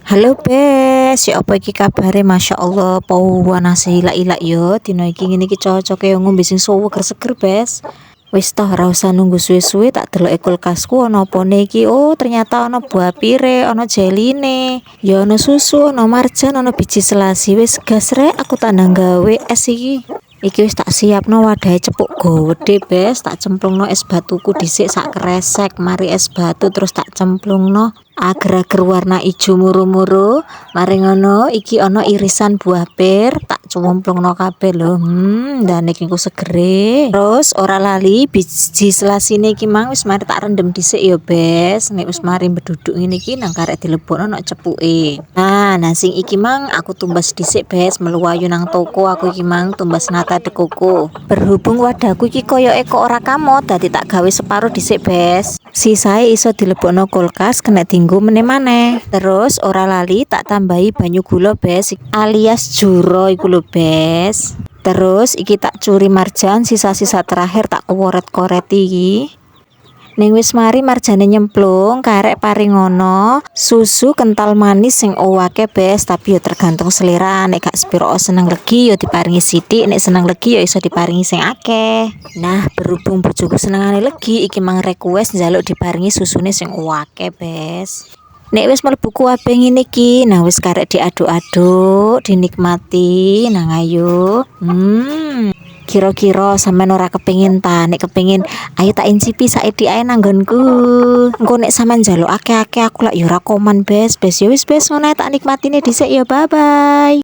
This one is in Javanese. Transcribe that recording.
Halo Bes, ya apa iki kabare? Masya Allah, panas ilak-ilak yo. Dino iki ngene iki cocoke ngombe sing seger seger Bes. Wis toh ora usah nunggu suwe-suwe, tak deloke kulkasku ana opone iki. Oh, ternyata ana buah pire, ana jeline, ya ana susu, ana marjan, ana biji selasi. Wis gas rek, aku tak ndang gawe es iki. Iki wis tak siapno wadahe cepuk gede Bes, tak cemplungno es batuku dhisik sak kresek, mari es batu terus tak cemplungno agar-agar warna ijo muru-muru. Mari ngono iki ana irisan buah pir, tak cemplungno kabeh lho. Dan iki ku segere. Terus ora lali biji selasine iki mang wis mari tak rendem dhisik ya Bes. Nek wis mari beduduk ngene iki nang karek dilebokno nang cepuke. Nah sing iki mang aku tumbas dhisik Bes, meluwayu nang toko aku iki mang tumbas nata de coco. Berhubung wadahku iki koyoke kok ora kamot, dadi tak gawe separuh dhisik Bes. Sisae iso dilebokno kulkas kena dinggo meneh-maneh. Terus ora lali tak tambahi banyu gula Bes, alias juro iku lho Bes. Terus iki tak curi marjan, sisa-sisa terakhir tak koret-koret iki. Ning wis mari marjane nyemplung, karek paringono susu kental manis sing owake Bes, tapi yo tergantung selera. Nek gak sepiro seneng legi yo diparingi sithik, nek seneng legi yo iso diparingi sing akeh. Nah, berhubung bojoku senengane legi, iki mang request njaluk diparingi susune sing owake Bes. Nek wis mlebu kabeh ngene iki, nah wis karek diaduk-aduk, dinikmati. Nang ayo. Kira-kira sampean ora kepengin ta? Nek kepengin, ayo tak incipi saiki ae nang nggonku. Engko nek sampean njaluk akeh-akeh aku lak yo ora koman Bes. Ya wis Bes ngono tak nikmatine dhisik ya. Bye bye.